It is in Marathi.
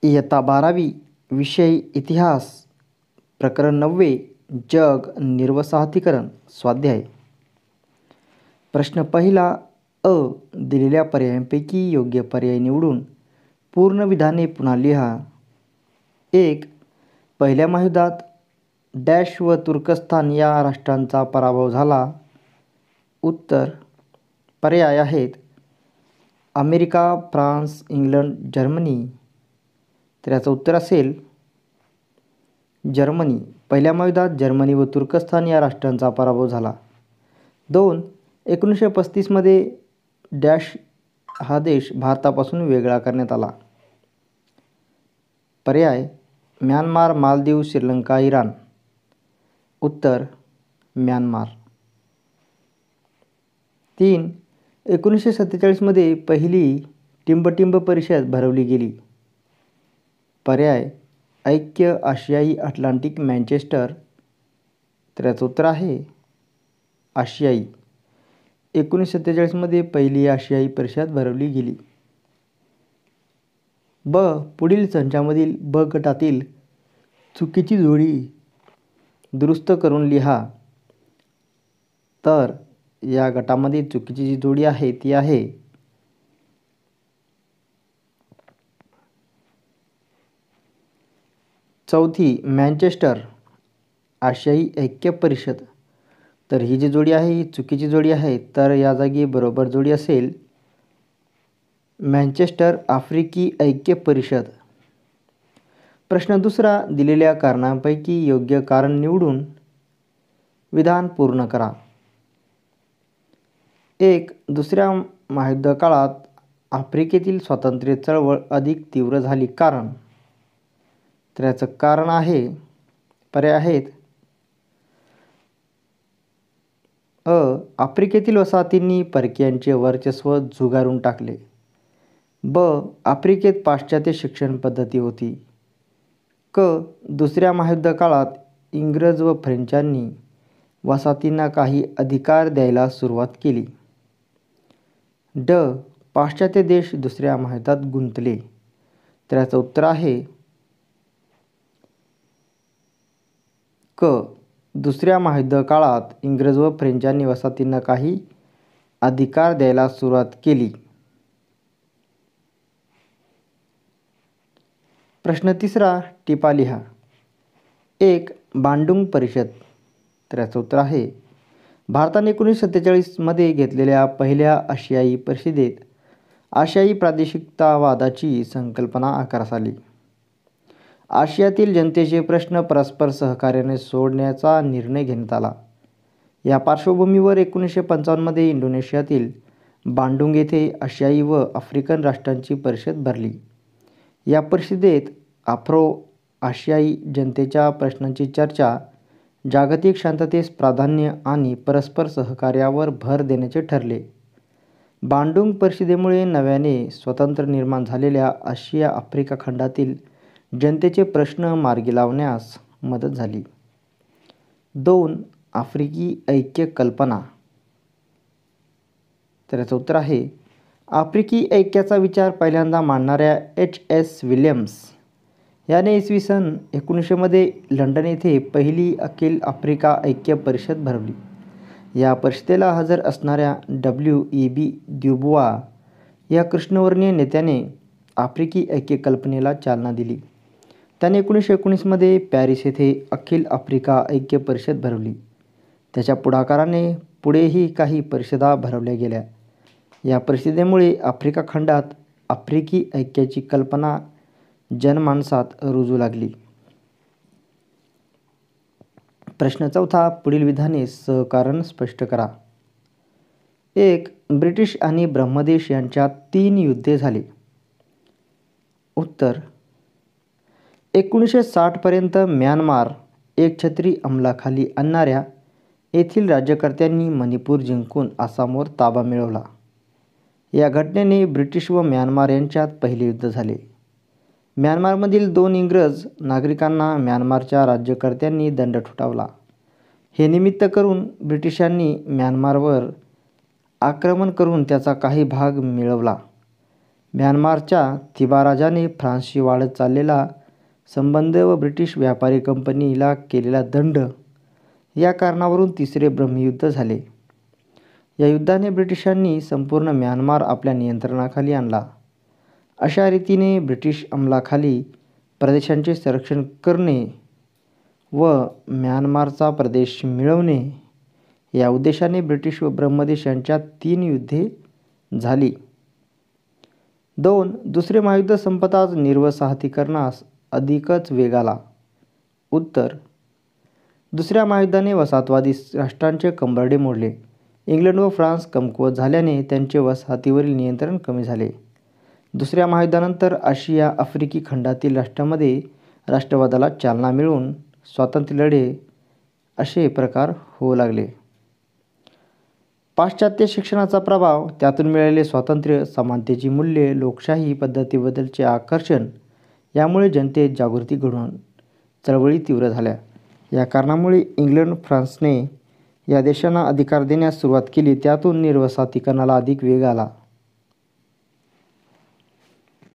इयत्ता 12वी विषय इतिहास प्रकरण 9 जग निर्वसाहतीकरण स्वाध्याय. प्रश्न पहिला अ. दिलेल्या पर्यायांपैकी योग्य पर्याय निवडून पूर्ण विधाने पुन्हा लिहा. 1. पहिल्या महायुद्धात डॅश व तुर्कस्तान या राष्ट्रांचा पराभव झाला. उत्तर. पर्याय आहेत अमेरिका, फ्रान्स, इंग्लंड, जर्मनी. तर याचं उत्तर असेल जर्मनी. पहिल्या महायुद्धात जर्मनी व तुर्कस्तान या राष्ट्रांचा पराभव झाला. 2. 1935 डॅश हा देश भारतापासून वेगळा करण्यात आला. पर्याय म्यानमार, मालदीव, श्रीलंका, इराण. उत्तर म्यानमार. 3. 1947 पहिली टिंबटिंब परिषद भरवली गेली. पर्याय ऐक्य आशियाई अटलांटिक मँचेस्टर. तर याचं उत्तर आहे आशियाई. 1947 पहिली आशियाई परिषद भरवली गेली. ब. पुढील संचामधील ब गटातील चुकीची जोडी दुरुस्त करून लिहा. तर या गटामध्ये चुकीची जी जोडी आहे ती आहे चौथी मँचेस्टर आशियाई ऐक्य परिषद. तर ही जी जोडी आहे ही चुकीची जोडी आहे. तर या जागी बरोबर जोडी असेल मँचेस्टर आफ्रिकी ऐक्य परिषद. प्रश्न दुसरा. दिलेल्या कारणांपैकी योग्य कारण निवडून विधान पूर्ण करा. 1. दुसऱ्या महायुद्ध काळात आफ्रिकेतील स्वातंत्र्य चळवळ अधिक तीव्र झाली. कारण. तर याचं कारण आहे पर्याय आहेत अ. आफ्रिकेतील वसाहतींनी परकीयांचे वर्चस्व झुगारून टाकले. ब. आफ्रिकेत पाश्चात्य शिक्षण पद्धती होती. क. दुसऱ्या महायुद्ध काळात इंग्रज व फ्रेंचांनी वसाहतींना काही अधिकार द्यायला सुरुवात केली. ड. पाश्चात्य देश दुसऱ्या महायुद्धात गुंतले. तर याचं उत्तर आहे क. दुसऱ्या महायुद्ध काळात इंग्रज व फ्रेंचांनी वसाहतींना काही अधिकार द्यायला सुरुवात केली. प्रश्न तिसरा. टिपा लिहा. 1. बांडुंग परिषद. तर याचं उत्तर आहे भारताने 1947 घेतलेल्या पहिल्या आशियाई परिषदेत आशियाई प्रादेशिकतावादाची संकल्पना आकारास आली. आशियातील जनतेचे प्रश्न परस्पर सहकार्याने सोडण्याचा निर्णय घेण्यात आला. या पार्श्वभूमीवर 1955 इंडोनेशियातील बांडुंग येथे आशियाई व आफ्रिकन राष्ट्रांची परिषद भरली. या परिषदेत आफ्रो आशियाई जनतेच्या प्रश्नांची चर्चा, जागतिक शांततेस प्राधान्य आणि परस्पर सहकार्यावर भर देण्याचे ठरले. बांडुंग परिषदेमुळे नव्याने स्वतंत्र निर्माण झालेल्या आशिया आफ्रिका खंडातील जनतेचे प्रश्न मार्गी लावण्यास मदत झाली. 2. आफ्रिकी ऐक्य कल्पना. तर याचं उत्तर आहे आफ्रिकी ऐक्याचा विचार पहिल्यांदा मांडणाऱ्या H.S. विल्यम्स याने इसवी सन 1900 लंडन येथे पहिली अखिल आफ्रिका ऐक्य परिषद भरवली. या परिषदेला हजर असणाऱ्या W.E.B. द्युबुआ या कृष्णवर्णीय नेत्याने आफ्रिकी ऐक्य कल्पनेला चालना दिली. त्याने 1919 पॅरिस येथे अखिल आफ्रिका ऐक्य परिषद भरवली. त्याच्या पुढाकाराने पुढेही काही परिषदा भरवल्या गेल्या. या परिषदेमुळे आफ्रिका खंडात आफ्रिकी ऐक्याची कल्पना जनमानसात रुजू लागली. प्रश्न चौथा. पुढील विधाने सहकारण स्पष्ट करा. 1. ब्रिटिश आणि ब्रह्मदेश यांच्यात 3 युद्धे झाली. उत्तर. 1960 पर्यंत म्यानमार एकछत्री अंमलाखाली आणणाऱ्या येथील राज्यकर्त्यांनी मणिपूर जिंकून आसामवर ताबा मिळवला. या घटनेने ब्रिटिश व म्यानमार यांच्यात पहिले युद्ध झाले. म्यानमारमधील 2 इंग्रज नागरिकांना म्यानमारच्या राज्यकर्त्यांनी दंड ठोठावला. हे निमित्त करून ब्रिटिशांनी म्यानमारवर आक्रमण करून त्याचा काही भाग मिळवला. म्यानमारच्या थिबा राजाने फ्रान्सशी वाढत चाललेला संबंध व ब्रिटिश व्यापारी कंपनीला केलेला दंड या कारणावरून तिसरे ब्रह्मयुद्ध झाले. या युद्धाने ब्रिटिशांनी संपूर्ण म्यानमार आपल्या नियंत्रणाखाली आणला. अशा रीतीने ब्रिटिश अंमलाखाली प्रदेशांचे संरक्षण करणे व म्यानमारचा प्रदेश मिळवणे या उद्देशाने ब्रिटिश व ब्रह्मदेश यांच्यात 3 युद्धे झाली. 2. दुसरे महायुद्ध संपताच निर्वसाहतीकरणास अधिकच वेग आला. उत्तर: दुसऱ्या महायुद्धाने वसाहतवादी राष्ट्रांचे कंबरडे मोडले. इंग्लंड व फ्रान्स कमकुवत झाल्याने त्यांचे वसाहतीवरील नियंत्रण कमी झाले. दुसऱ्या महायुद्धानंतर आशिया आफ्रिकी खंडातील राष्ट्रांमध्ये राष्ट्रवादाला चालना मिळून स्वातंत्र्यलढे असे प्रकार होऊ लागले. पाश्चात्य शिक्षणाचा प्रभाव, त्यातून मिळालेले स्वातंत्र्य, समानतेची मूल्ये, लोकशाही पद्धतीबद्दलचे आकर्षण यामुळे जनतेत जागृती घडून चळवळी तीव्र झाल्या. या कारणामुळे इंग्लंड, फ्रान्सने या देशांना अधिकार देण्यास सुरुवात केली. त्यातून निर्वसाहतीकरणाला अधिक वेग आला.